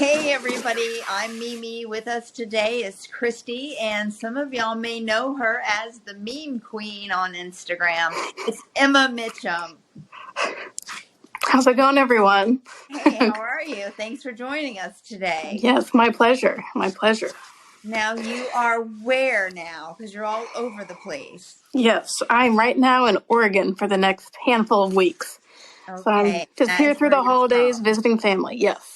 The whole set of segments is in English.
Hey everybody, I'm Mimi. With us today is Christy, and some of y'all may know her as the meme queen on Instagram. It's Emma Mitchem. How's it going, everyone? Hey, how are you? Thanks for joining us today. Yes, my pleasure. My pleasure. Now you are where now? Because you're all over the place. Yes, I'm right now in Oregon for the next handful of weeks. So I'm Okay, just that here is through where the you're holidays, from. visiting family. Yes.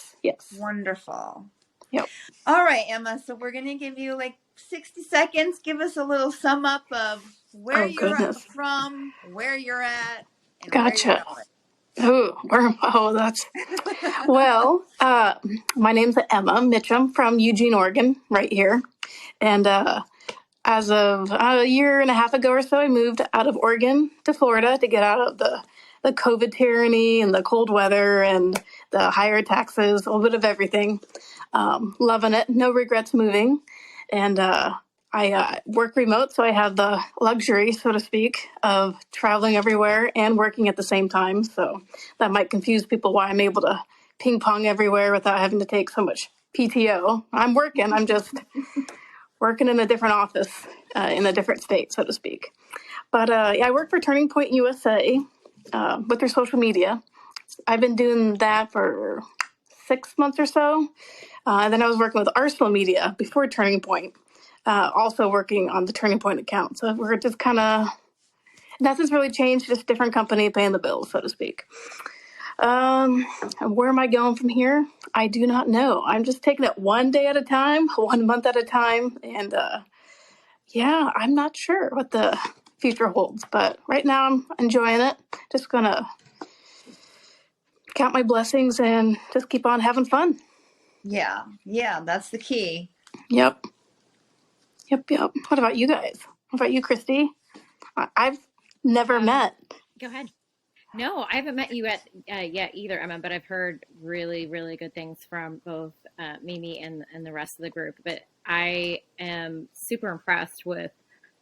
Wonderful. Yep. All right, Emma. So we're gonna give you like 60 seconds. Give us a little sum up of where Oh, you're goodness. from, where you're at, and where you're Gotcha. going. That's... Well, my name's Emma Mitchum from Eugene, Oregon, right here. And as of a year and a half ago or so, I moved out of Oregon to Florida to get out of the COVID tyranny and the cold weather and the higher taxes, a little bit of everything. Loving it. No regrets moving. And I work remote, so I have the luxury, so to speak, of traveling everywhere and working at the same time. So that might confuse people why I'm able to ping pong everywhere without having to take so much PTO. I'm working. I'm just working in a different office in a different state, so to speak. But yeah, I work for Turning Point USA with their social media. I've been doing that for 6 months or so. And then I was working with Arsenal Media before Turning Point, also working on the Turning Point account. So we're just kind of, nothing's really changed, just different company paying the bills, so to speak. Where am I going from here? I do not know. I'm just taking it one day at a time, 1 month at a time. And yeah, I'm not sure what the future holds, but right now I'm enjoying it. Just gonna count my blessings and just keep on having fun. Yeah, that's the key. Yep. What about you guys? What about you, Christy? I've never met. Go ahead. No, I haven't met you yet either, Emma, but I've heard really, really good things from both Mimi and the rest of the group. But I am super impressed with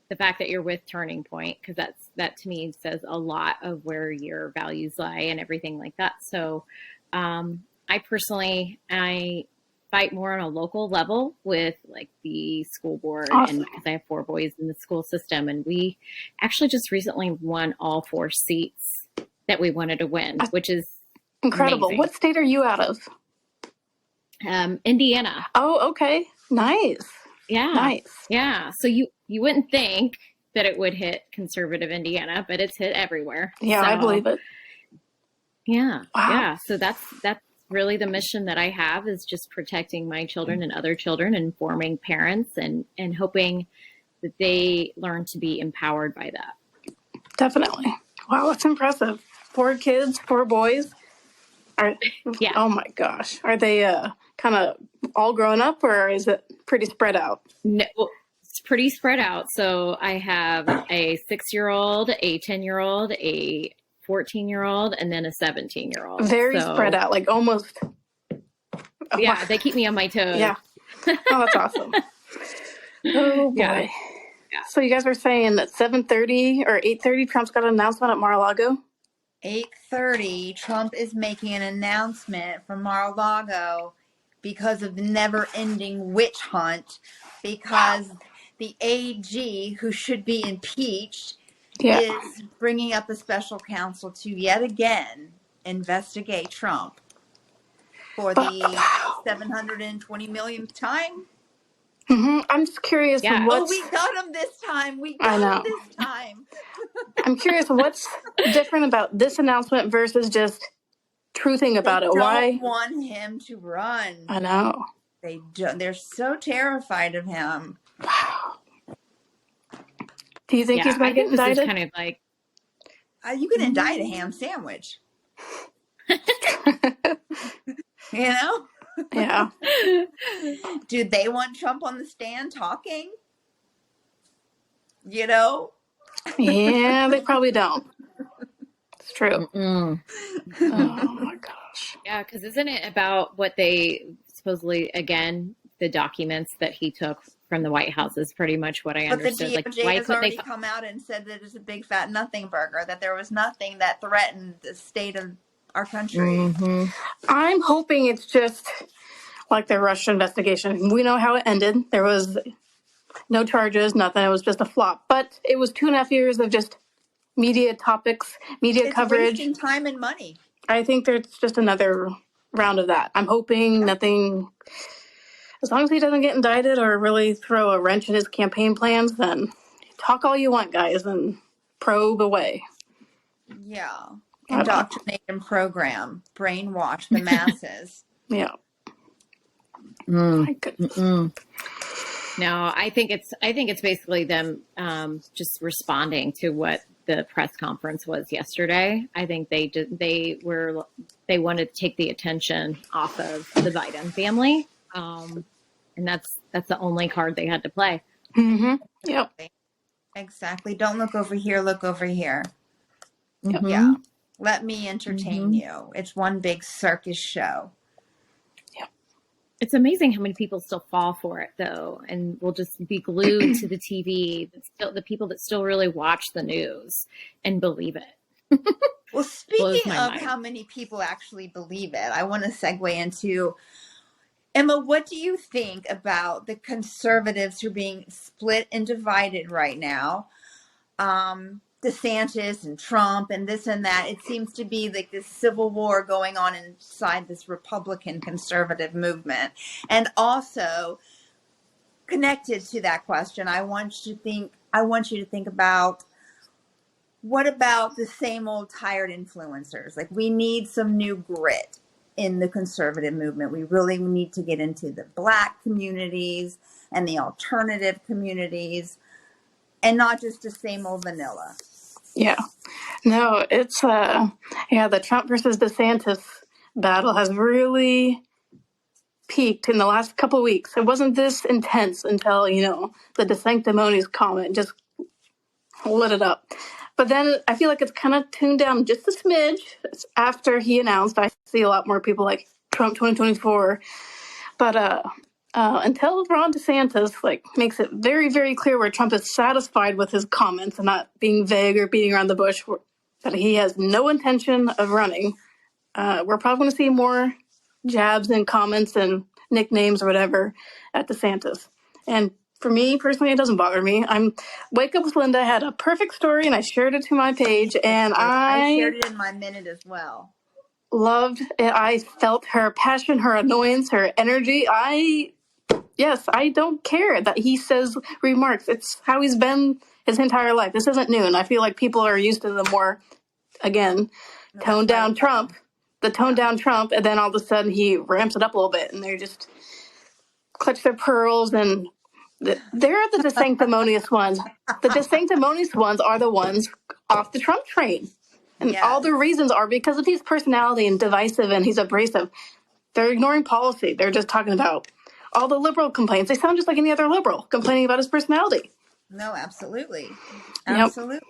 the fact that you're with Turning Point, because that to me says a lot of where your values lie and everything like that. So I personally fight more on a local level with like the school board. Awesome. And because I have 4 boys in the school system, and we actually just recently won all 4 seats that we wanted to win, which is incredible. amazing. What state are you out of? Indiana. Oh, okay. Nice. Yeah. Nice. Yeah. So you wouldn't think that it would hit conservative Indiana, but it's hit everywhere. Yeah, so, I believe it. Yeah. Wow. Yeah. So that's really the mission that I have, is just protecting my children and other children, and forming parents, and hoping that they learn to be empowered by that. Definitely. Wow, that's impressive. 4 kids, 4 boys. Yeah. Oh my gosh. Are they kind of all grown up, or is it pretty spread out? No, it's pretty spread out. So I have a 6-year-old, a 10-year-old, a 14-year-old, and then a 17-year-old. Very spread out, like almost. Yeah, they keep me on my toes. Yeah. Oh, that's awesome. Oh, boy. Yeah. So you guys were saying that 7:30 or 8:30, Trump's got an announcement at Mar-a-Lago? 8:30, Trump is making an announcement from Mar-a-Lago because of the never-ending witch hunt, because the AG, who should be impeached, is bringing up a special counsel to yet again investigate Trump for the 720 millionth time. Mm-hmm. I'm just curious. Yeah. What's... Oh, we got him this time. We got him this time. I'm curious what's different about this announcement versus just truthing about it. Why? They don't want him to run. I know. They don't. They're so terrified of him. Wow. Do you think he's going to get indicted? This is kind of like... You can indict a ham sandwich. You know? Yeah. Do they want Trump on the stand talking? You know? Yeah, they probably don't. It's true. Mm-mm. Oh my gosh. Yeah, because isn't it about what they supposedly, again, the documents that he took from the White House is pretty much what I understood. But the DOJ has already come out and said that it's a big fat nothing burger, that there was nothing that threatened the state of our country. Mm-hmm. I'm hoping it's just like the Russia investigation. We know how it ended. There was no charges, nothing. It was just a flop. But it was 2.5 years of just media topics, media coverage. Wasting time and money. I think there's just another round of that. I'm hoping nothing, as long as he doesn't get indicted or really throw a wrench in his campaign plans, then talk all you want, guys, and probe away. Yeah. Indoctrinate and program, brainwash the masses. Yeah. My goodness. No, I think it's basically them just responding to what the press conference was yesterday. I think they wanted to take the attention off of the Biden family, and that's the only card they had to play. Mm-hmm. Yep. Exactly. Don't look over here. Look over here. Mm-hmm. Yeah. Let me entertain you. It's one big circus show. It's amazing how many people still fall for it, though, and will just be glued to the TV. The people that still really watch the news and believe it. Well, speaking of how many people actually believe it, I want to segue into, Emma, what do you think about the conservatives who are being split and divided right now? DeSantis and Trump and this and that. It seems to be like this civil war going on inside this Republican conservative movement. And also connected to that question, I want you to think about, what about the same old tired influencers? Like, we need some new grit in the conservative movement. We really need to get into the Black communities and the alternative communities, and not just the same old vanilla. Yeah. No, it's the Trump versus DeSantis battle has really peaked in the last couple of weeks. It wasn't this intense until, the DeSanctimonious comment just lit it up. But then I feel like it's kind of tuned down just a smidge after he announced. I see a lot more people like Trump 2024. But until Ron DeSantis makes it very, very clear where Trump is satisfied with his comments and not being vague or beating around the bush, that he has no intention of running, we're probably going to see more jabs and comments and nicknames or whatever at DeSantis. And for me personally, it doesn't bother me. Wake Up with Linda had a perfect story, and I shared it to my page, and I shared it in my minute as well. Loved it. I felt her passion, her annoyance, her energy. I don't care that he says remarks. It's how he's been his entire life. This isn't new, and I feel like people are used to the more, again, toned down Trump, and then all of a sudden he ramps it up a little bit, and they just clutch their pearls, and they're the DeSanctimonious ones. The DeSanctimonious ones are the ones off the Trump train. And all the reasons are because of his personality and divisive, and he's abrasive. They're ignoring policy. They're just talking about all the liberal complaints. They sound just like any other liberal complaining about his personality. No, absolutely. Absolutely. Yep.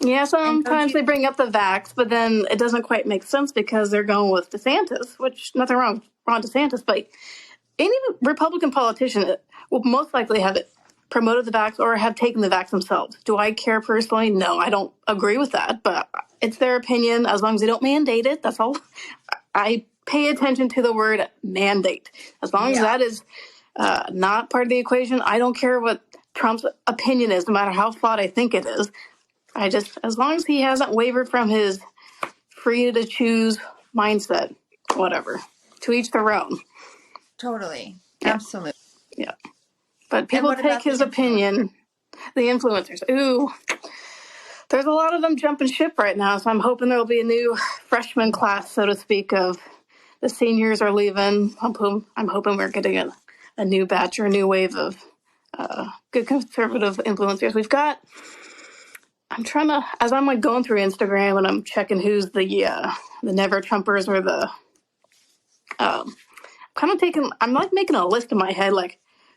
Yeah, sometimes they bring up the vax, but then it doesn't quite make sense because they're going with DeSantis, which nothing wrong with Ron DeSantis, but any Republican politician will most likely have it promoted the vax or have taken the vax themselves. Do I care personally? No, I don't agree with that, but it's their opinion. As long as they don't mandate it, that's all. I pay attention to the word mandate. As long as that is not part of the equation, I don't care what Trump's opinion is, no matter how flawed I think it is. As long as he hasn't wavered from his free to choose mindset, whatever. To each their own. Totally. Yeah. Absolutely. Yeah. But people take his opinion. The influencers. Ooh. There's a lot of them jumping ship right now, so I'm hoping there'll be a new freshman class, so to speak, of the seniors are leaving. I'm hoping we're getting a new batch or a new wave of good conservative influencers. We've got, as I'm going through Instagram and I'm checking who's the never Trumpers or the, I'm making a list in my head,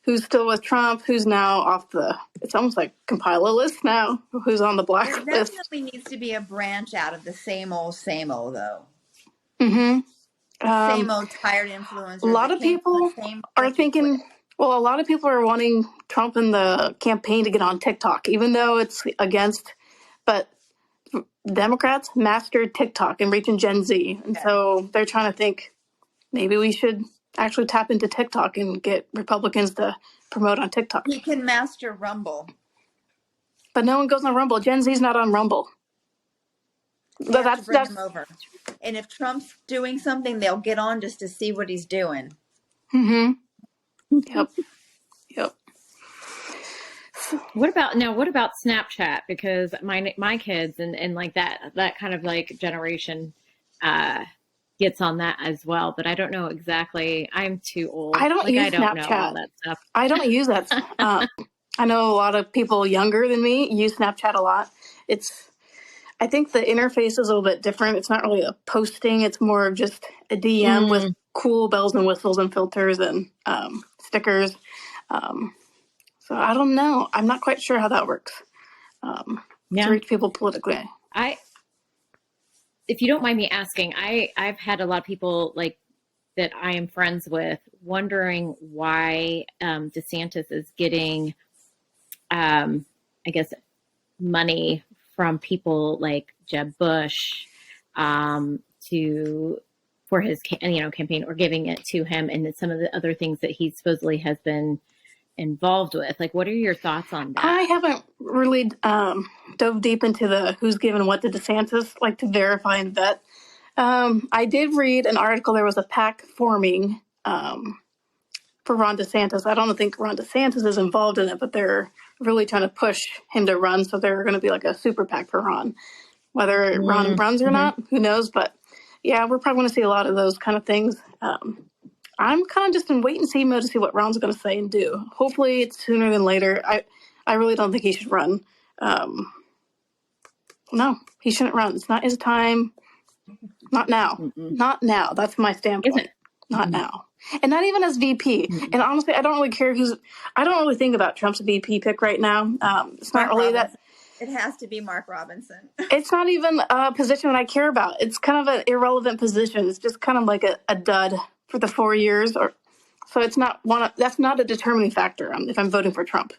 who's still with Trump, who's now off it's almost like compile a list now, who's on the blacklist. There definitely needs to be a branch out of the same old, though. Mm-hmm. Same old tired influencers. A lot of people are thinking, a lot of people are wanting Trump in the campaign to get on TikTok, even though it's against, but Democrats mastered TikTok and reaching Gen Z. And so they're trying to think, maybe we should actually tap into TikTok and get Republicans to promote on TikTok. He can master Rumble. But no one goes on Rumble. Gen Z's not on Rumble. They have to bring him over. And if Trump's doing something, they'll get on just to see what he's doing. Mm-hmm. Yep. Yep. What about Snapchat? Because my kids and like that kind of like generation gets on that as well. But I don't know exactly. I'm too old. I don't use Snapchat. Know all that stuff. I don't use that. I know a lot of people younger than me use Snapchat a lot. I think the interface is a little bit different. It's not really a posting. It's more of just a DM with cool bells and whistles and filters and stickers. So I don't know. I'm not quite sure how that works to reach people politically. If you don't mind me asking, I've had a lot of people like that I am friends with wondering why DeSantis is getting, I guess, money from people like Jeb Bush for his campaign, or giving it to him, and some of the other things that he supposedly has been involved with. Like, what are your thoughts on that? I haven't really dove deep into the who's given what to DeSantis, like to verify and vet. I did read an article. There was a PAC forming for Ron DeSantis. I don't think Ron DeSantis is involved in it, but they're really trying to push him to run. So they're going to be like a super PAC for Ron. Whether Ron runs or not, who knows? But yeah, we're probably going to see a lot of those kind of things. I'm kind of just in wait and see mode to see what Ron's going to say and do. Hopefully it's sooner than later. I really don't think he should run. No, he shouldn't run. It's not his time. Not now. Not now. That's my standpoint. Not now. And not even as VP. And honestly, I don't really care I don't really think about Trump's VP pick right now. It's not really that. It has to be Mark Robinson. It's not even a position that I care about. It's kind of an irrelevant position. It's just kind of like a dud for the 4 years. So it's not that's not a determining factor if I'm voting for Trump.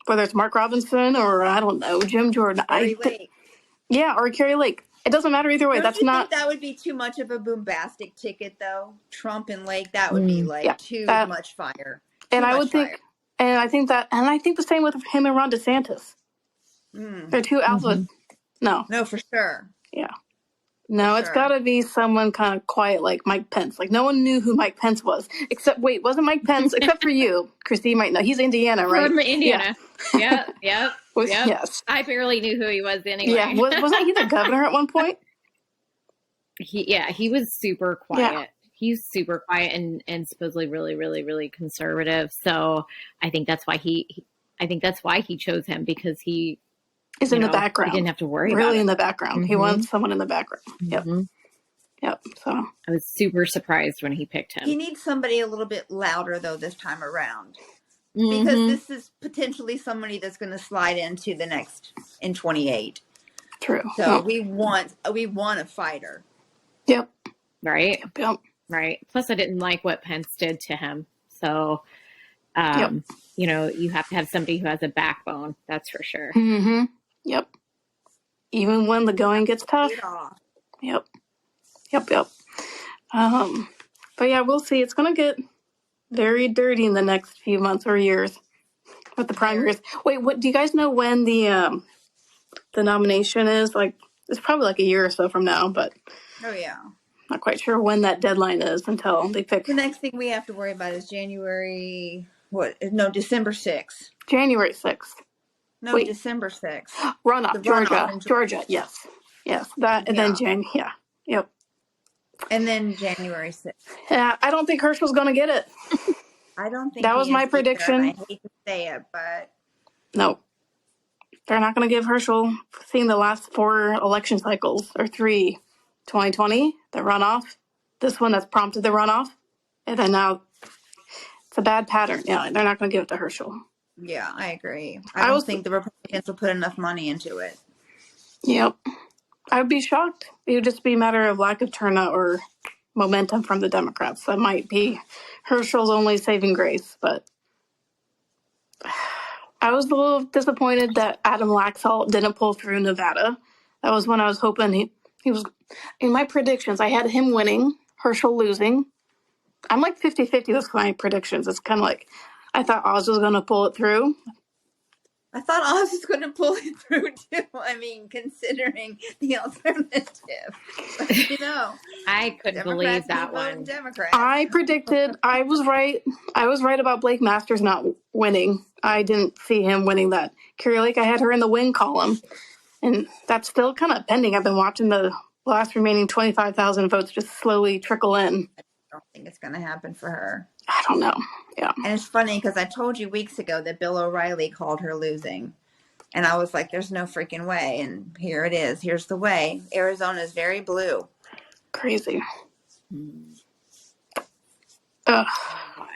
Whether it's Mark Robinson or, I don't know, Jim Jordan. Yeah, or Carrie Lake. It doesn't matter either way. Don't you think that would be too much of a bombastic ticket, though? Trump and Lake, that would be too much fire. I think the same with him and Ron DeSantis. They're too alpha. No, for sure. Yeah. No, it's got to be someone kind of quiet like Mike Pence. Like, no one knew who Mike Pence was. Wasn't Mike Pence, except for you, Christy, you might know. He's Indiana, right? From Indiana. Yeah. Yep. Yes. I barely knew who he was anyway. Yeah. Wasn't he the governor at one point? He was super quiet. Yeah. He's super quiet and supposedly really, really, really conservative. So I think that's why he chose him, because he is in the background. He didn't have to worry about it. Really in the background. He wants someone in the background. Yep. Yep. So I was super surprised when he picked him. He needs somebody a little bit louder though this time around. Because this is potentially somebody that's going to slide into the next in 28. True. So we want a fighter. Yep. Right. Yep. Right. Plus, I didn't like what Pence did to him. So, you have to have somebody who has a backbone. That's for sure. Mm-hmm. Yep. Even when the going gets tough. Yep. But yeah, we'll see. It's going to get very dirty in the next few months or years with the primaries. Wait, what? Do you guys know when the nomination is? Like, it's probably like a year or so from now, but not quite sure when that deadline is until they pick. The next thing we have to worry about is December 6th. January 6th. No, wait. December 6th. Runoff, Georgia. Yes. That, and then Yep. And then January 6th. Yeah, I don't think Herschel's going to get it. I don't think that was my prediction. I hate to say it, but no, they're not going to give Herschel. Seeing the last 4 election cycles, or 3, 2020, the runoff. This one that's prompted the runoff, and then now it's a bad pattern. Yeah, they're not going to give it to Herschel. Yeah, I agree. I don't think the Republicans will put enough money into it. Yep. I would be shocked. It would just be a matter of lack of turnout or momentum from the Democrats. That might be Herschel's only saving grace. But I was a little disappointed that Adam Laxalt didn't pull through Nevada. That was when I was hoping he was. In my predictions, I had him winning, Herschel losing, I'm like 50-50 with my predictions. It's kind of like I thought Oz was going to pull it through. I thought Oz was going to pull it through too. I mean, considering the alternative, but you know, I couldn't believe Democrats that keep voting one. Democrats. I predicted I was right. I was right about Blake Masters not winning. I didn't see him winning that. Carrie Lake, I had her in the win column, and that's still kind of pending. I've been watching the last remaining 25,000 votes just slowly trickle in. I don't think it's going to happen for her. I don't know. Yeah. And it's funny because I told you weeks ago that Bill O'Reilly called her losing. And I was like, there's no freaking way. And here it is. Here's the way. Arizona is very blue. Crazy. Ugh.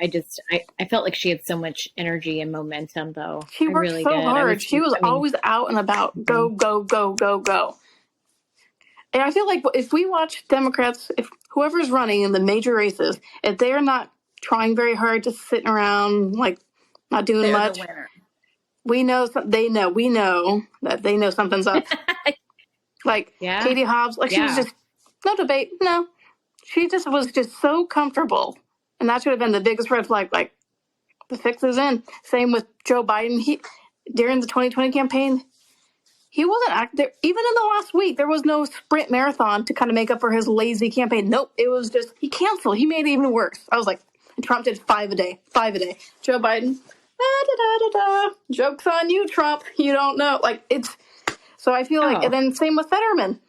I felt like she had so much energy and momentum, though. She worked really so did. hard. She was always out and about. Go, go, go, go, go. And I feel like if we watch Democrats, if whoever's running in the major races, if they're not trying very hard, just sitting around, like not doing They're much, the winner. we know we know that they know something's up. Like Katie Hobbs, like she was just no debate. No, she just was just so comfortable, and that should have been the biggest red flag. Like the fix is in. Same with Joe Biden. He during the 2020 campaign, he wasn't active. Even in the last week, there was no sprint marathon to kind of make up for his lazy campaign. Nope, it was just he canceled. He made it even worse. I was like, Trump did 5 a day. Joe Biden, joke's on you, Trump. You don't know. Like it's. So I feel like, and then same with Fetterman.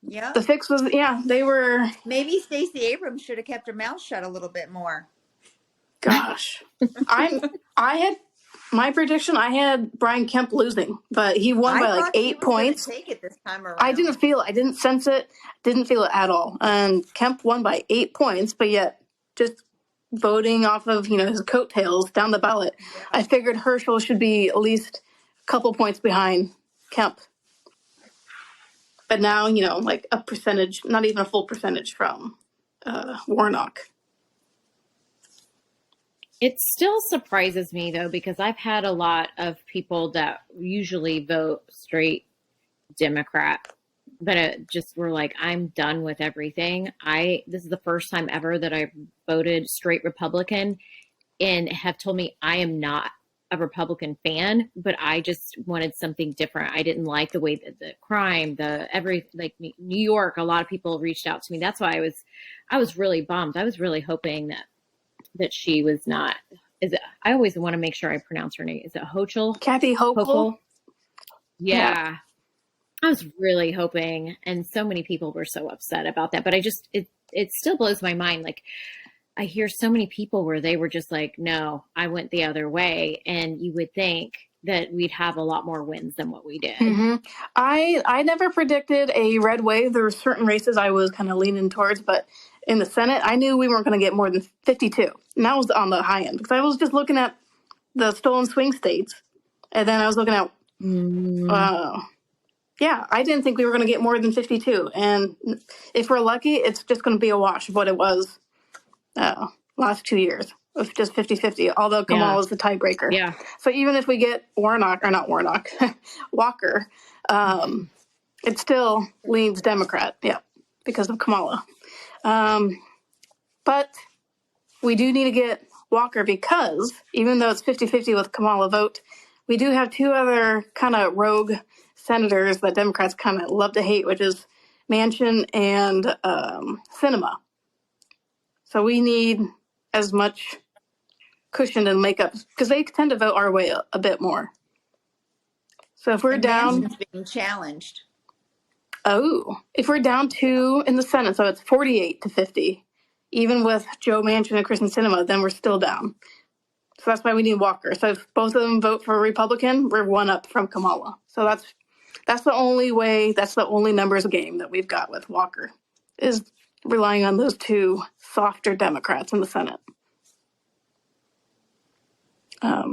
Yeah. The fix was, they were. Maybe Stacey Abrams should have kept her mouth shut a little bit more. Gosh, I had my prediction. I had Brian Kemp losing, but he won by like 8 points. Take it this time around. I didn't feel it. I didn't sense it. Didn't feel it at all. And Kemp won by 8 points, but yet just voting off of his coattails down the ballot. Yeah. I figured Herschel should be at least couple points behind Kemp. But now, like a percentage, not even a full percentage from Warnock. It still surprises me, though, because I've had a lot of people that usually vote straight Democrat, but just were like, I'm done with everything. This is the first time ever that I voted straight Republican and have told me I am not a Republican fan, but I just wanted something different. I didn't like the way that the crime, like New York, a lot of people reached out to me. That's why I was really bummed. I was really hoping that she was not, I always want to make sure I pronounce her name. Is it Hochul? Kathy Hochul? Yeah. I was really hoping, and so many people were so upset about that, but it still blows my mind. Like, I hear so many people where they were just like, no, I went the other way. And you would think that we'd have a lot more wins than what we did. Mm-hmm. I never predicted a red wave. There were certain races I was kind of leaning towards, but in the Senate, I knew we weren't going to get more than 52. And that was on the high end because I was just looking at the stolen swing states. And then I was looking at, I didn't think we were going to get more than 52. And if we're lucky, it's just going to be a wash of what it was last 2 years of just 50-50, although Kamala is the tiebreaker. Yeah. So even if we get Walker, it still leans Democrat, because of Kamala. But we do need to get Walker because even though it's 50-50 with Kamala vote, we do have 2 other kind of rogue senators that Democrats kind of love to hate, which is Manchin and Sinema. So we need as much cushion and makeup because they tend to vote our way a bit more. So if we're down, Manchin's being challenged. If we're down 2 in the Senate, so it's 48-50, even with Joe Manchin and Kristen Sinema, then we're still down. So that's why we need Walker. So if both of them vote for a Republican, we're 1 up from Kamala. So that's the only way. That's the only numbers game that we've got with Walker is relying on those 2 softer Democrats in the Senate. I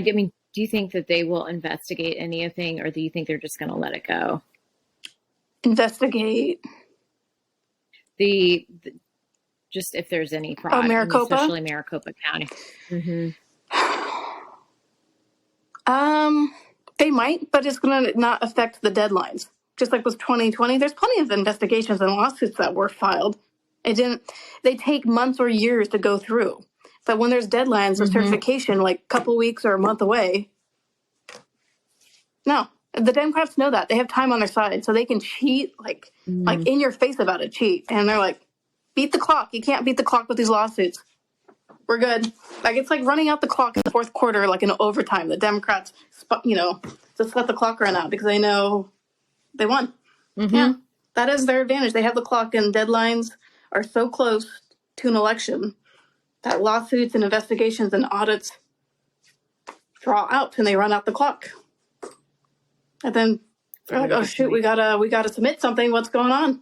mean, do you think that they will investigate anything, or do you think they're just going to let it go? Investigate just if there's any fraud, Maricopa, especially Maricopa County. Mm-hmm. They might, but it's going to not affect the deadlines just like with 2020, there's plenty of investigations and lawsuits that were filed. They take months or years to go through. But when there's deadlines of certification, like a couple weeks or a month away, no, the Democrats know that. They have time on their side, so they can cheat, like in your face about it, cheat. And they're like, beat the clock. You can't beat the clock with these lawsuits. We're good. Like, it's like running out the clock in the fourth quarter, like in overtime. The Democrats, just let the clock run out because they know they won. Yeah, that is their advantage. They have the clock, and deadlines are so close to an election that lawsuits and investigations and audits draw out and they run out the clock. And then they're like, oh shoot, we gotta submit something. What's going on?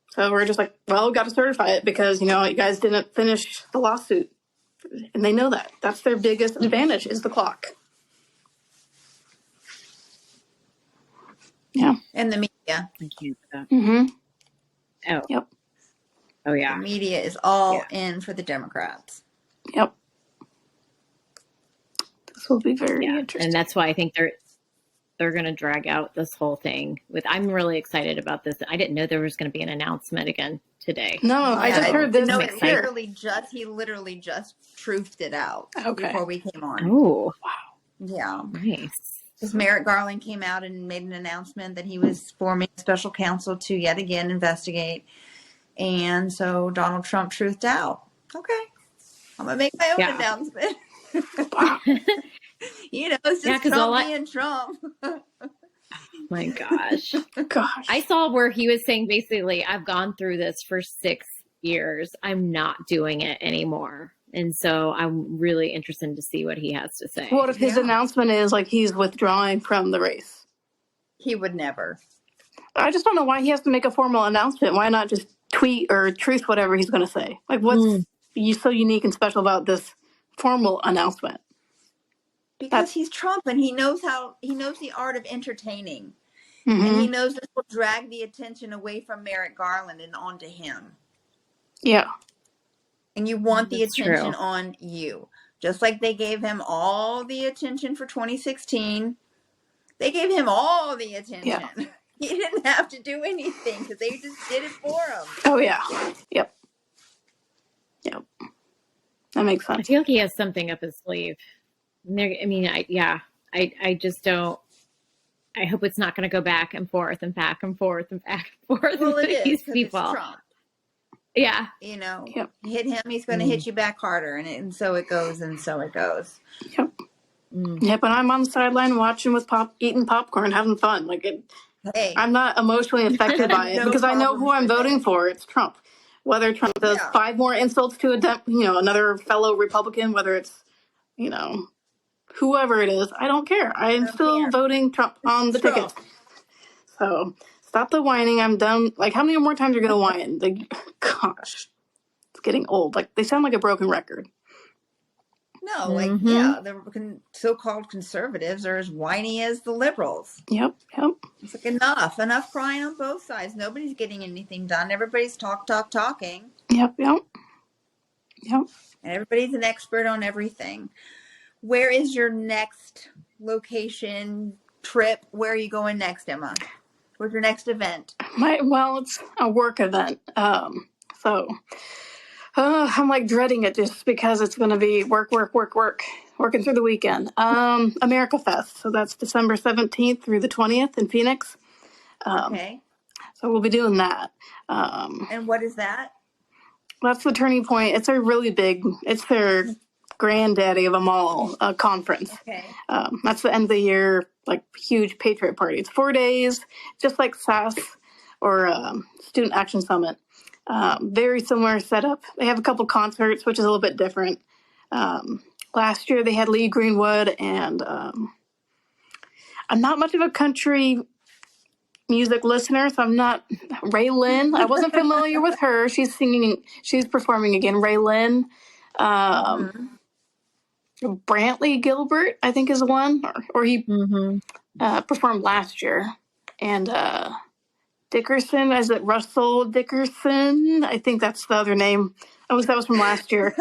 So we're just like, well, we got to certify it because, you guys didn't finish the lawsuit. And they know that. That's their biggest advantage is the clock. Yeah. And the media. I can't do that. Mm-hmm. Oh. Yep. Oh, yeah. The media is all in for the Democrats. Yep. This will be very interesting. And that's why I think they're going to drag out this whole thing. I'm really excited about this. I didn't know there was going to be an announcement again today. No, I just heard this. No, here. he literally just truthed it out before we came on. Oh, wow. Yeah. Nice. Because Merrick Garland came out and made an announcement that he was forming a special counsel to yet again investigate. And so Donald Trump truthed out. Okay. I'm going to make my own announcement. It's just Trump being Trump. My gosh. Gosh. I saw where he was saying basically, I've gone through this for 6 years. I'm not doing it anymore. And so I'm really interested to see what he has to say. What if his announcement is like he's withdrawing from the race? He would never. I just don't know why he has to make a formal announcement. Why not just tweet or truth whatever he's going to say? Like, what's so unique and special about this formal announcement? Because he's Trump and he knows the art of entertaining. And he knows this will drag the attention away from Merrick Garland and onto him. Yeah. And you want the attention on you. Just like they gave him all the attention for 2016. They gave him all the attention. Yeah. He didn't have to do anything because they just did it for him. Oh, yeah. Yep. That makes sense. I feel like he has something up his sleeve. I just don't. I hope it's not going to go back and forth and back and forth and back and forth. Well, it is because it's Trump. Yeah. Hit him, he's going to hit you back harder. And so it goes and so it goes. Yep. Yep, and I'm on the sideline watching with eating popcorn, having fun. I'm not emotionally affected by it because I know who I'm voting for. It's Trump. Whether Trump does 5 more insults to another fellow Republican, whether it's, whoever it is, I don't care. I'm still voting Trump on the ticket. So stop the whining. I'm done. Like, how many more times are you going to whine? Gosh, it's getting old. They sound like a broken record. No, the so-called conservatives are as whiny as the liberals. Yep. It's like enough crying on both sides. Nobody's getting anything done. Everybody's talking. Yep. And everybody's an expert on everything. Where is your next location trip? Where are you going next, Emma? Where's your next event? It's a work event. I'm dreading it just because it's going to be work, working through the weekend. America Fest. So that's December 17th through the 20th in Phoenix. Okay. So we'll be doing that. And what is that? That's the Turning Point. It's it's their granddaddy of them all conference. Okay. That's the end of the year, huge Patriot Party. It's 4 days, just like SAS or Student Action Summit. Very similar setup. They have a couple concerts, which is a little bit different. Last year they had Lee Greenwood, and I'm not much of a country music listener, so I'm not Ray Lynn. I wasn't familiar with her. She's performing again. Ray Lynn. Brantley Gilbert, I think, is the one, or he performed last year. And Dickerson, is it Russell Dickerson? I think that's the other name. That was from last year.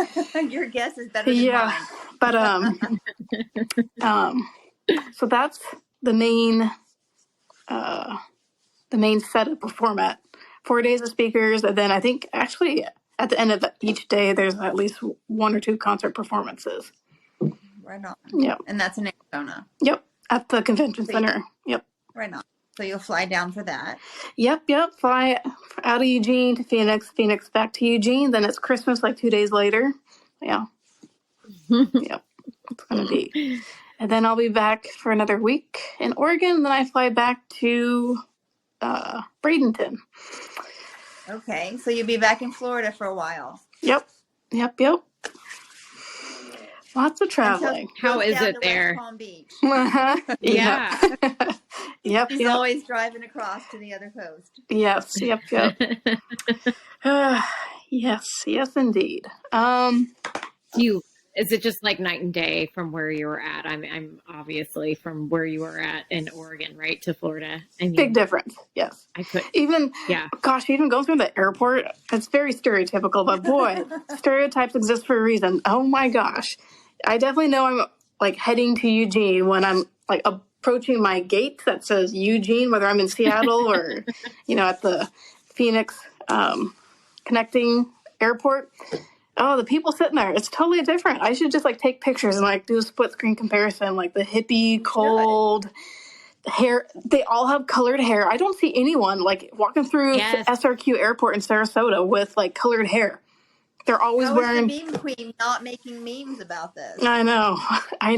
Your guess is better than mine. But so that's the main the main setup or format. 4 days of speakers, and then I think actually at the end of each day, there's at least 1 or 2 concert performances. Right on. Yep. And that's in Arizona. Yep. At the convention center. Yep. Right on. So you'll fly down for that. Yep. Fly out of Eugene to Phoenix, Phoenix back to Eugene. Then it's Christmas like 2 days later. Yeah. Yep. It's going to be. And then I'll be back for another week in Oregon. Then I fly back to Bradenton. Okay. So you'll be back in Florida for a while. Yep. Lots of traveling. How is it there? West Palm Beach. Uh-huh. Yeah. Yep. He's always driving across to the other coast. Yes. Yes, indeed. Is it just like night and day from where you were at? I'm obviously from where you were at in Oregon, right, to Florida. I mean, big difference. Yes. I could. Even going through the airport, it's very stereotypical, but boy, stereotypes exist for a reason. Oh my gosh. I definitely know I'm like heading to Eugene when I'm like approaching my gate that says Eugene, whether I'm in Seattle or, at the Phoenix connecting airport. Oh, the people sitting there, it's totally different. I should just like take pictures and like do a split screen comparison, like the hippie, cold hair. They all have colored hair. I don't see anyone like walking through SRQ airport in Sarasota with like colored hair. They're always wearing. The meme queen not making memes about this. I know. I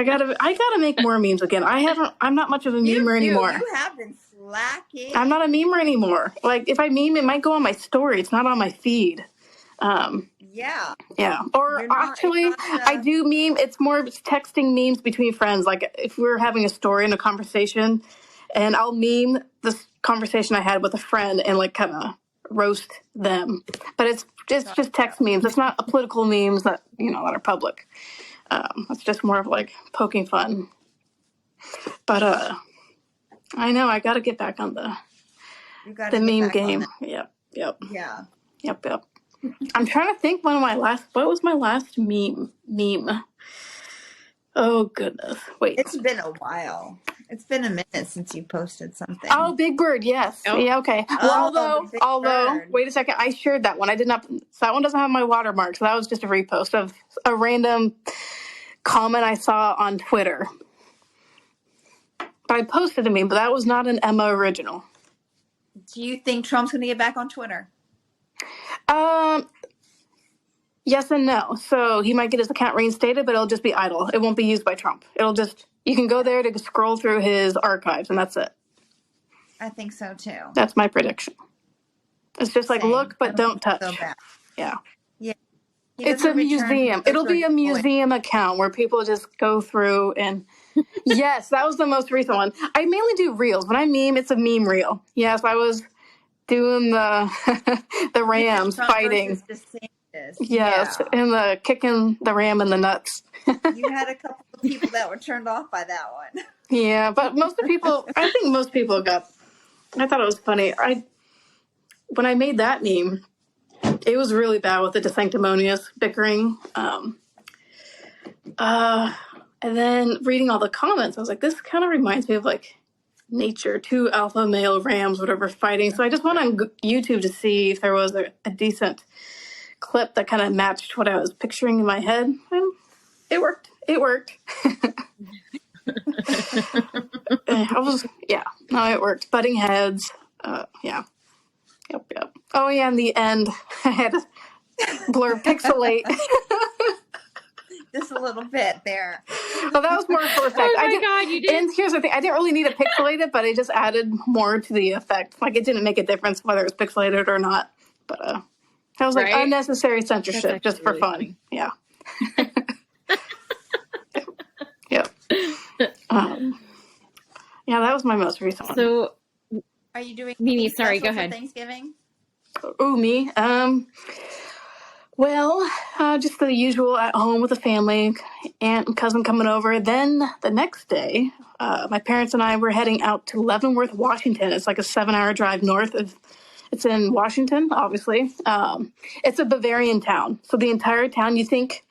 gotta make more memes again. I'm not much of a memer anymore. You have been slacking. I'm not a memer anymore. Like if I meme, it might go on my story. It's not on my feed. Yeah. Or actually, I do meme. It's more texting memes between friends. Like if we're having a story and a conversation, and I'll meme this conversation I had with a friend and like kind of roast them. But it's just text memes. It's not political memes that that are public. It's just more of like poking fun. But I know I got to get back on the meme game. Yep. Yeah. Yep. I'm trying to think what was my last meme? Oh goodness. Wait. It's been a while. It's been a minute since you posted something. Oh, Big Bird, yes. Oh. Yeah, okay. Well, although, wait a second, I shared that one. I did not, so that one doesn't have my watermark, so that was just a repost of a random comment I saw on Twitter. But I posted a meme, but that was not an Emma original. Do you think Trump's going to get back on Twitter? Yes and no. So he might get his account reinstated, but it'll just be idle. It won't be used by Trump. You can go there to scroll through his archives, and that's it. I think so, too. That's my prediction. It's just like, look, but don't touch. So bad. Yeah. It's a museum. It'll be a museum account where people just go through and... Yes, that was the most recent one. I mainly do reels. When I meme, it's a meme reel. Yes, I was doing the Rams fighting. Yes, and the kicking the ram in the nuts. You had a couple of people that were turned off by that one. Yeah, but I think most people I thought it was funny. When I made that meme, it was really bad with the DeSanctimonious bickering. And then reading all the comments, I was like, this kind of reminds me of like nature, 2 alpha male rams, whatever, fighting. So I just went on YouTube to see if there was a decent clip that kind of matched what I was picturing in my head. And it worked. It worked. It worked. Butting heads. Yeah. Yep. Oh, yeah, in the end, I had to blur pixelate. Just a little bit there. Well, that was more for effect. Oh my God, you did. And here's the thing. I didn't really need to pixelate it, but I just added more to the effect. Like, it didn't make a difference whether it was pixelated or not. But that was like unnecessary censorship just for fun. Funny. Yeah. Yep. Yeah, that was my most recent one. So, are you doing Mimi, sorry, go ahead. Thanksgiving? Oh, me? Well, just the usual at home with the family, aunt and cousin coming over. Then the next day, my parents and I were heading out to Leavenworth, Washington. It's like a 7-hour drive north of, it's in Washington, obviously. It's a Bavarian town. So the entire town, you think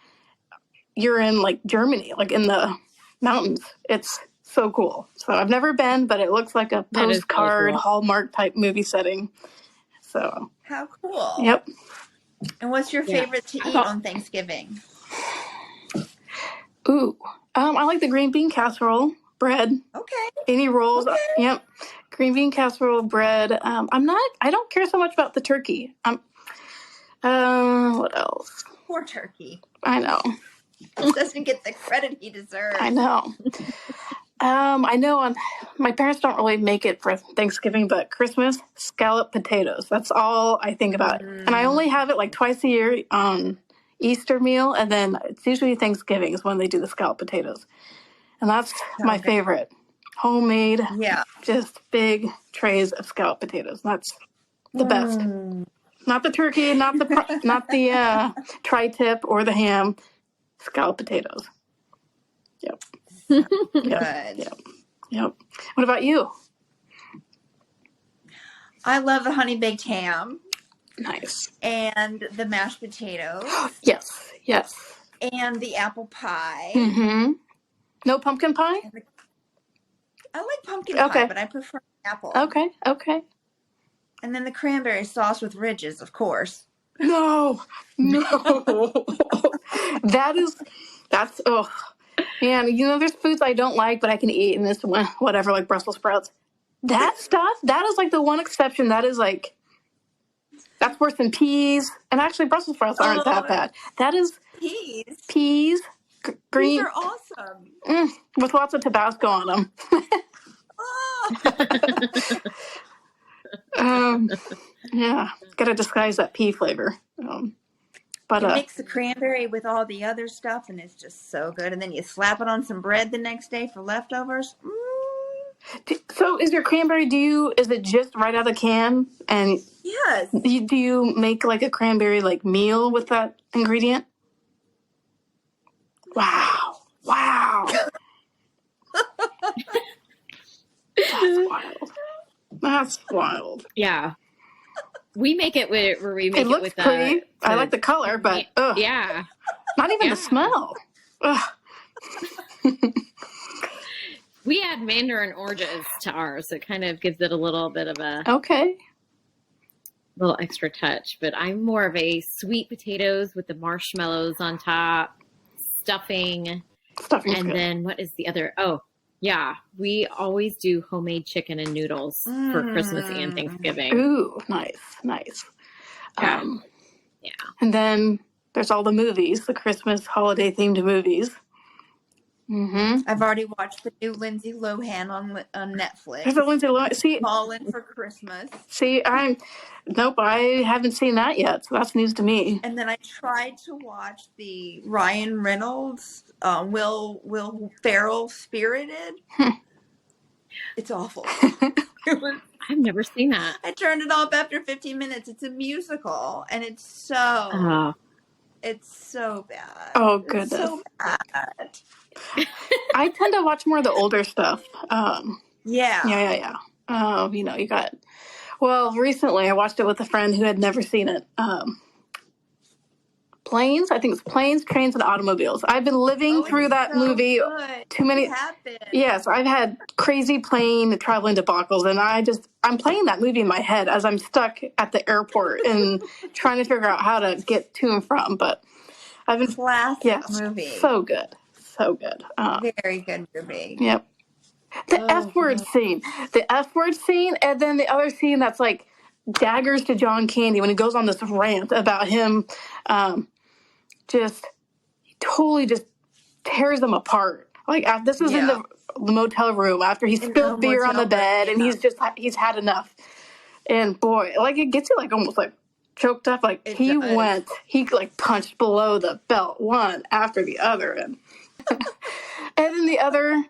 you're in like Germany, like in the mountains. It's so cool. So I've never been, but it looks like a That is really postcard cool. Hallmark type movie setting. So, How cool. yep. And what's your Yeah. favorite to I eat thought- on Thanksgiving? Ooh, I like the green bean casserole bread. Okay. Any rolls? Okay. Yep. Green bean casserole bread. I don't care so much about the turkey. What else? Poor turkey. I know. This doesn't get the credit he deserves. I know. I know my parents don't really make it for Thanksgiving, but Christmas, scalloped potatoes. That's all I think about. And I only have it like twice a year on Easter meal, and then it's usually Thanksgiving is when they do the scalloped potatoes. And that's my favorite. Homemade, just big trays of scalloped potatoes. That's the best. Not the turkey, not the tri-tip or the ham. Scalloped potatoes. Yep. Good. Yep. What about you? I love the honey baked ham. Nice. And the mashed potatoes. Yes. And the apple pie. Mm-hmm. No pumpkin pie? I like pumpkin pie, but I prefer apple. Okay. And then the cranberry sauce with ridges, of course. No. That's man, there's foods I don't like, but I can eat, and this one, whatever, like Brussels sprouts. That stuff, that is like the one exception. That is like, that's worse than peas. And actually, Brussels sprouts aren't that bad. That is peas. Green. Peas are awesome. With lots of Tabasco on them. Yeah, gotta disguise that pea flavor. But you mix the cranberry with all the other stuff, and it's just so good. And then you slap it on some bread the next day for leftovers. So, is your cranberry? Is it just right out of the can? And yes. Do you make like a cranberry like meal with that ingredient? Wow. That's wild. Yeah. We make it where we make it looks with pretty. I like the color, but yeah. Not even the smell. Ugh. We add mandarin oranges to ours, so it kind of gives it a little bit of a little extra touch. But I'm more of a sweet potatoes with the marshmallows on top, stuffing, and then what is the other? Oh, yeah, we always do homemade chicken and noodles for Christmas and Thanksgiving. Ooh, nice. Yeah. And then there's all the movies, the Christmas holiday themed movies. Mm-hmm. I've already watched the new Lindsay Lohan on Netflix. There's a Lindsay Lohan. See, Fallen for Christmas. See, I haven't seen that yet, so that's news to me. And then I tried to watch the Ryan Reynolds, Will Ferrell Spirited. It's awful. I've never seen that. I turned it off after 15 minutes. It's a musical, and it's so bad. Oh, goodness. It's so bad. I tend to watch more of the older stuff. Yeah. You got... Well, recently I watched it with a friend who had never seen it. Planes. I think it's Planes, Trains, and Automobiles. I've been living through that movie. Good. Too many. Yes, I've had crazy plane traveling debacles, and I'm playing that movie in my head as I'm stuck at the airport and trying to figure out how to get to and from. But I've been classic movie. So good. Very good movie. Yep. The F-word scene. The F-word scene, and then the other scene that's like daggers to John Candy when he goes on this rant about him totally tears them apart. Like, this is in the motel room after he spilled beer on the bed, and he's had enough. And boy, like, it gets you like almost like choked up. Like, he like punched below the belt one after the other. And then the other,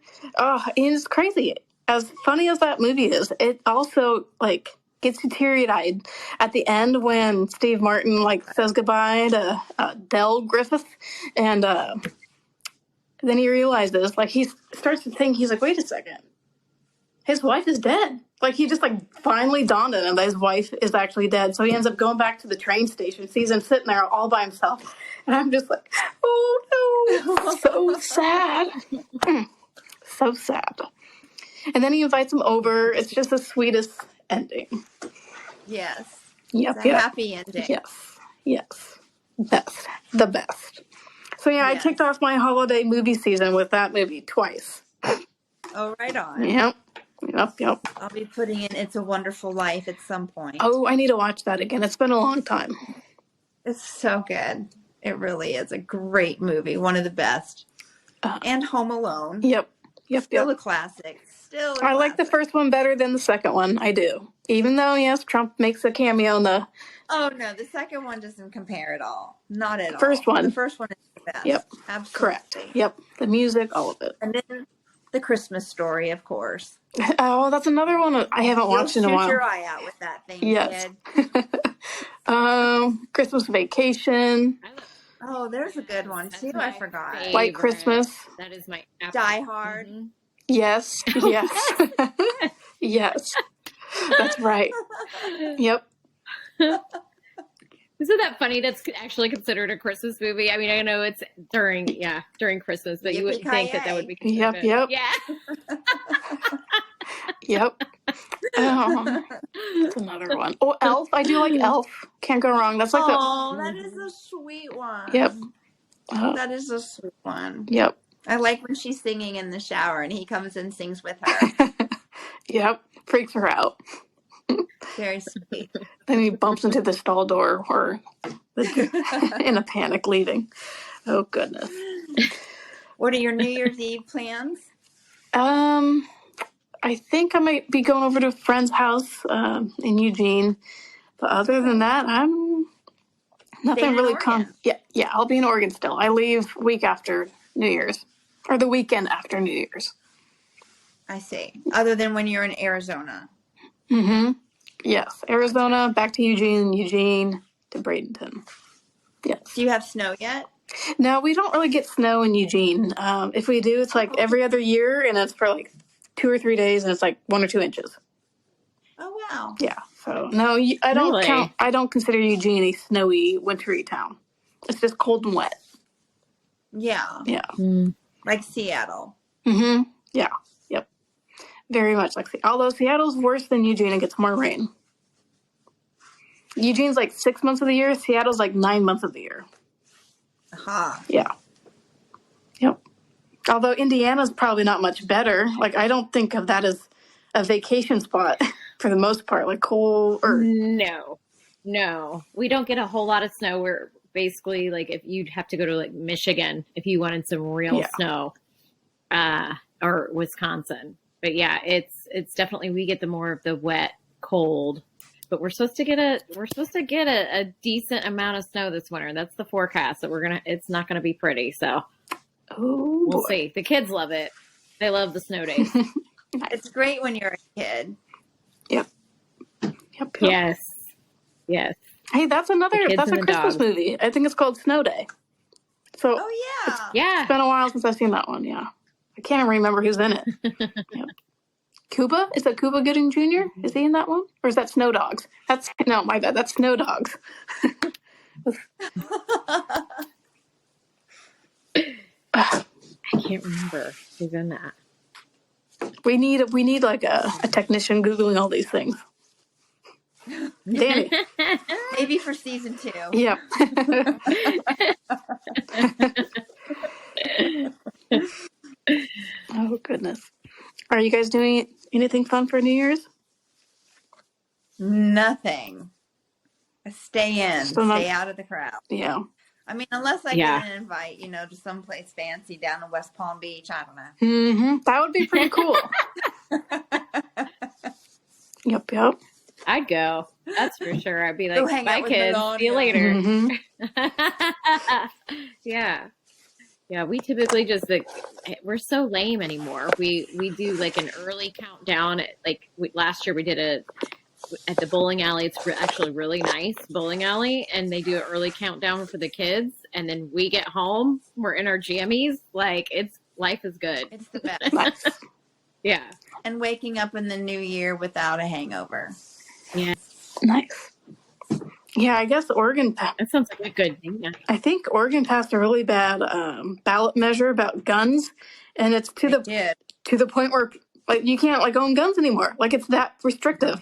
it's crazy. As funny as that movie is, it also like gets you teary-eyed at the end when Steve Martin like says goodbye to Del Griffith, and then he realizes, like, he starts to think, he's like, wait a second, his wife is dead. Like, he just like finally dawned on him that his wife is actually dead. So he ends up going back to the train station, sees him sitting there all by himself, and I'm just like, oh no, so sad. so sad. And then he invites him over. It's just the sweetest ending. Yes. Yep, It's a yep. happy ending. Yes. Best. The best. So yeah, Yes. I kicked off my holiday movie season with that movie twice. Oh, right on. Yep. I'll be putting in It's a Wonderful Life at some point. Oh, I need to watch that again. It's been a long time. It's so good. It really is a great movie. One of the best. And Home Alone. Yep. Still a classic. I like the first one better than the second one. I do. Even though, yes, Trump makes a cameo in the... Oh, no. The second one doesn't compare at all. Not at all. First one. The first one is the best. Yep. Absolutely. Correct. Yep. The music, all of it. And then The Christmas Story, of course. Oh, that's another one I haven't watched in a while. Shoot your eye out with that thing, yes. kid. Christmas Vacation. Oh, there's a good one, too. I forgot. Favorite. White Christmas. That is my... Die Hard. Mm-hmm. Yes. Yes. That's right. Yep. Isn't that funny? That's actually considered a Christmas movie. I mean, I know it's during Christmas, but you wouldn't think that would be considered. Yep. Yeah. Yep. Oh, that's another one. Oh, Elf. I do like Elf. Can't go wrong. That's like that is a sweet one. Yep. That is a sweet one. Yep. I like when she's singing in the shower and he comes and sings with her. Yep. Freaks her out. Very sweet. Then he bumps into the stall door or in a panic leaving. Oh, goodness. What are your New Year's Eve plans? I think I might be going over to a friend's house in Eugene. But other than that, I'm nothing really. Yeah, I'll be in Oregon still. I leave week after New Year's. Or the weekend after New Year's. I see. Other than when you're in Arizona. Mm-hmm. Yes. Arizona, back to Eugene to Bradenton. Yes. Do you have snow yet? No, we don't really get snow in Eugene. If we do, it's like every other year, and it's for like 2 or 3 days, and it's like 1 or 2 inches. Oh, wow. Yeah. So, no, I don't consider Eugene a snowy, wintry town. It's just cold and wet. Yeah. Yeah. Like Seattle. Mm-hmm. Yeah. Yep. Very much like Seattle. Although Seattle's worse than Eugene and gets more rain. Eugene's like 6 months of the year. Seattle's like 9 months of the year. Aha. Yeah. Yep. Although Indiana's probably not much better. Like, I don't think of that as a vacation spot for the most part. Like cold or... No. We don't get a whole lot of snow. We're basically like if you'd have to go to like Michigan if you wanted some real snow, or Wisconsin. But yeah, it's definitely we get the more of the wet, cold. But we're supposed to get a decent amount of snow this winter. That's the forecast. That it's not gonna be pretty. So we'll see. The kids love it. They love the snow days. It's great when you're a kid. Yep. Yes. Hey, that's a Christmas movie. I think it's called Snow Day. So it's been a while since I've seen that one. Yeah, I can't remember who's in it. Yep. Cuba? Is that Cuba Gooding Jr.? Is he in that one? Or is that Snow Dogs? My bad. That's Snow Dogs. I can't remember who's in that. We need like a technician Googling all these things. Danny. Maybe for season 2. Yep. Oh, goodness. Are you guys doing anything fun for New Year's? Nothing. Stay in. Stay out of the crowd. Yeah. I mean, unless I get an invite, to someplace fancy down in West Palm Beach. I don't know. Mm-hmm. That would be pretty cool. Yep. I'd go. That's for sure. I'd be like, go hang bye, out kids. with See you later. Mm-hmm. Yeah. We typically just we're so lame anymore. We do like an early countdown. Last year we did at the bowling alley. It's actually really nice bowling alley, and they do an early countdown for the kids. And then we get home, we're in our jammies. Like life is good. It's the best. Nice. Yeah. And waking up in the new year without a hangover. Yeah. Nice. Yeah, I guess Oregon. That sounds like a good thing. Yeah. I think Oregon passed a really bad ballot measure about guns, and it's to to the point where like you can't like own guns anymore. Like it's that restrictive.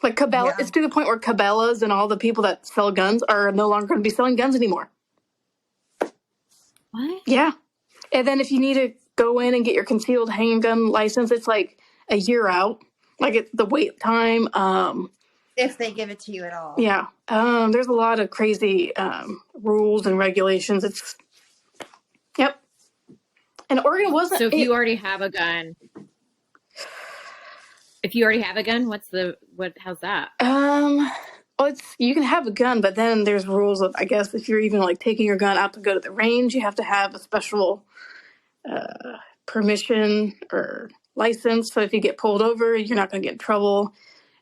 Like Cabela, Yeah. it's to the point where Cabela's and all the people that sell guns are no longer going to be selling guns anymore. What? Yeah. And then if you need to go in and get your concealed handgun license, it's like a year out. Like the wait time. If they give it to you at all. Yeah. There's a lot of crazy rules and regulations. It's yep. And Oregon wasn't. So if you already have a gun, how's that? Well, you can have a gun, but then there's rules of, I guess, if you're even like taking your gun out to go to the range, you have to have a special permission or license. So if you get pulled over, you're not going to get in trouble.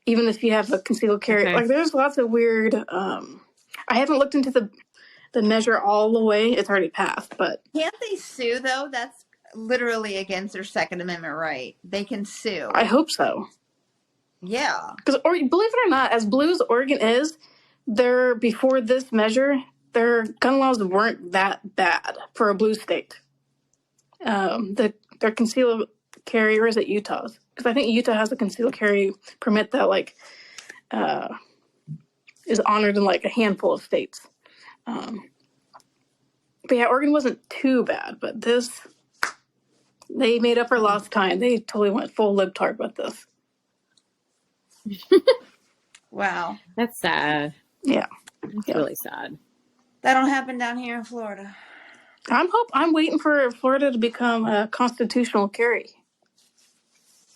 Even if you have a concealed carry, Okay. like there's lots of weird. I haven't looked into the measure all the way. It's already passed, but Can't they sue though? That's literally against their Second Amendment right. They can sue. I hope so. Yeah. Because believe it or not, as blue as Oregon is, before this measure, their gun laws weren't that bad for a blue state. Their concealed carry, or is it Utah's? Because I think Utah has a concealed carry permit that like is honored in like a handful of states. But yeah, Oregon wasn't too bad, but they made up for lost time. They totally went full libtard with this. Wow. That's sad. Yeah. That's Yeah. really sad. That don't happen down here in Florida. I'm waiting for Florida to become a constitutional carry.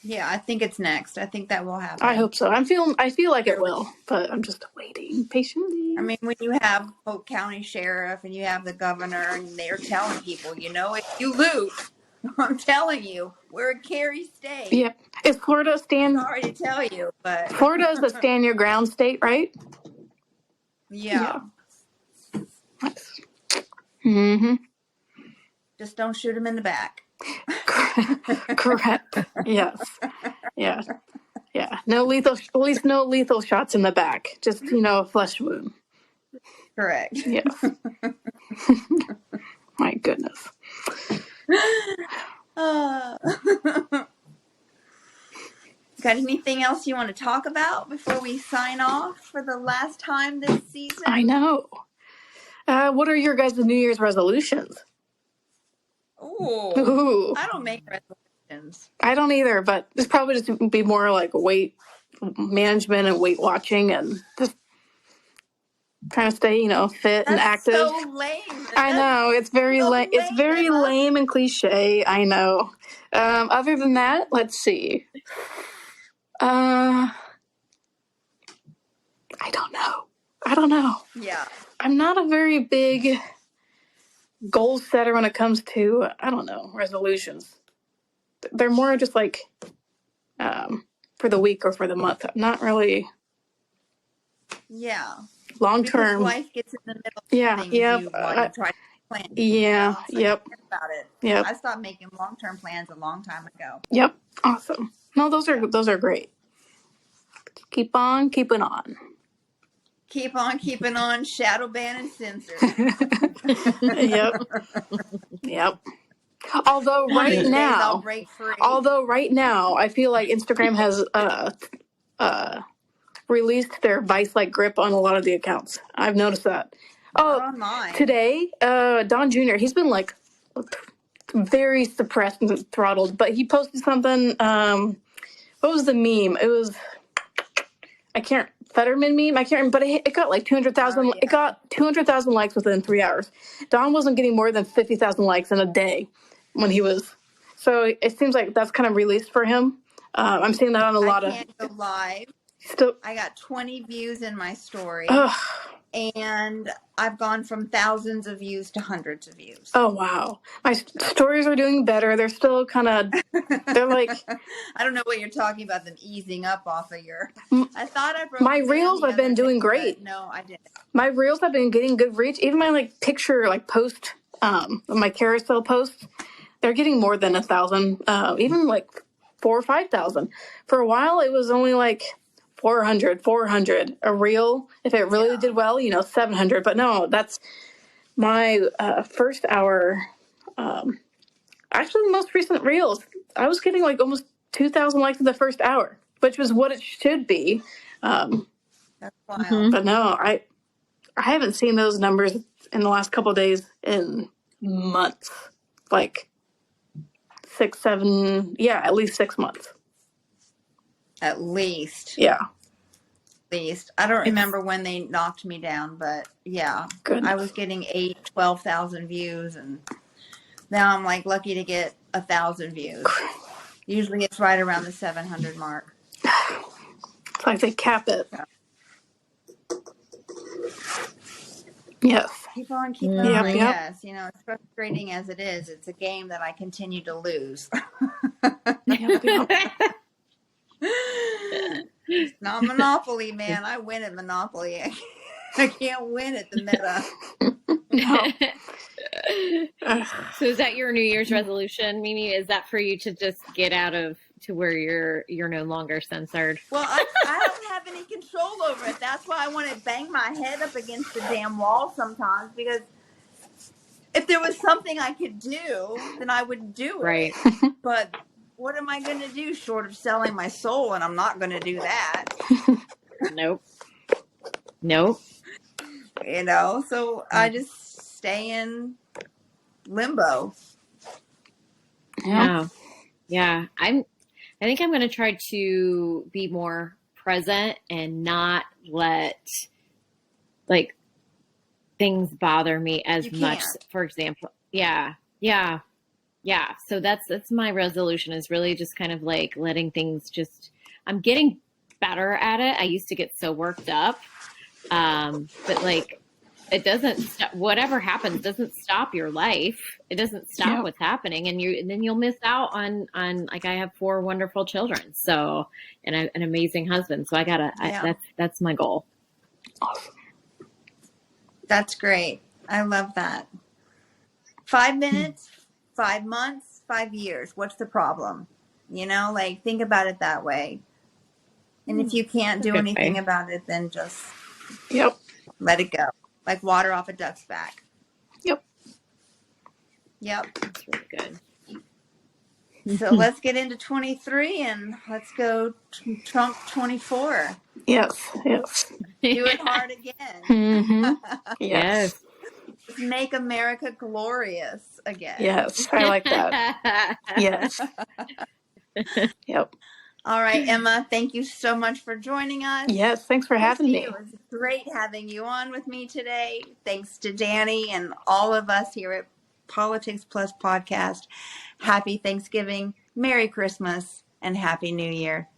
Yeah, I think it's next. I think that will happen. I hope so. I feel like it will, but I'm just waiting patiently. I mean, when you have Polk County Sheriff and you have the governor and they're telling people, if you loot, I'm telling you, we're a carry state. Yeah. Is Florida Sorry to tell you, but Florida is a stand your ground state, right? yeah. Nice. Mm-hmm. Just don't shoot him in the back. Correct. Yes. Yeah. Yeah. No lethal, at least no lethal shots in the back. Just, a flesh wound. Correct. Yes. My goodness. Got anything else you want to talk about before we sign off for the last time this season? I know. What are your guys' New Year's resolutions? Ooh. I don't make resolutions. I don't either, but it's probably just be more like weight management and weight watching and just trying to stay, fit and active. That's so lame. I know it's very lame. It's very lame and cliche. I know. Other than that, let's see. I don't know. Yeah. I'm not a very big goal setter when it comes to, resolutions. They're more just like for the week or for the month. Not really long term. Because life gets in the middle of things. Yep. You want to try to plan. Yeah, So yep. Think about it. Yep. I stopped making long-term plans a long time ago. Yep. Awesome. No, those are great. Keep on keeping on. Keep on keeping on, shadow ban and censor. Yep. Although right now, I feel like Instagram has released their vice-like grip on a lot of the accounts. I've noticed that. Today, Don Jr., he's been like very suppressed and throttled, but he posted something. What was the meme? It was Fetterman meme. I can't remember, but it got like 200,000. It got 200,000 likes within 3 hours. Don wasn't getting more than 50,000 likes in a day when he was. So it seems like that's kind of released for him. I'm seeing that on a lot of. I can't go live. I got 20 views in my story. And I've gone from thousands of views to hundreds of views. Oh, wow. My stories are doing better. They're still they're like. I don't know what you're talking about, them easing up off of your. I thought I broke. My reels have been doing great. No, I didn't. My reels have been getting good reach. Even my picture post, my carousel posts, they're getting more than 1,000, even 4,000 or 5,000. For a while, it was only 400 a reel. If it really did well, 700. But no, that's my first hour. Actually, the most recent reels, I was getting like almost 2,000 likes in the first hour, which was what it should be. That's wild. Mhm. But no, I haven't seen those numbers in the last couple of days in months. Like 6, 7, yeah, at least 6 months. At least. Yeah. I don't remember when they knocked me down, but yeah, Goodness. I was getting 12,000 views, and now I'm like lucky to get 1,000 views. Usually it's right around the 700 mark. It's like they cap it. Yes. Keep on, keep on. Yep, I yep. guess, you know, as frustrating as it is, it's a game that I continue to lose. Yep. It's not Monopoly, man. I win at Monopoly. I can't win at the meta. No. So is that your New Year's resolution, Mimi? Is that for you to just get out of to where you're no longer censored? Well, I don't have any control over it. That's why I want to bang my head up against the damn wall sometimes, because if there was something I could do, then I would do it. Right. But what am I going to do short of selling my soul? And I'm not going to do that. Nope. You know, so I just stay in limbo. Yeah. I think I'm going to try to be more present and not let like things bother me as You much. can't. For example, yeah. So that's my resolution, is really just kind of like letting things just. I'm getting better at it. I used to get so worked up, but like it doesn't. Whatever happens doesn't stop your life. It doesn't stop what's happening, and then you'll miss out on like I have 4 wonderful children, so and an amazing husband. So I gotta. That's my goal. Awesome. That's great. I love that. 5 minutes, 5 months, 5 years. What's the problem? You know, like think about it that way. And if you can't do anything about it, then just let it go. Like water off a duck's back. Yep. That's really good. So let's get into 23 and let's go Trump 24. Yes. Do it hard again. Mm-hmm. Yes. Make America glorious again. Yes, I like that. Yes. Yep. All right, Emma, thank you so much for joining us. Yes, thanks for having me. It was great having you on with me today. Thanks to Danny and all of us here at Politics Plus Podcast. Happy Thanksgiving, Merry Christmas, and Happy New Year.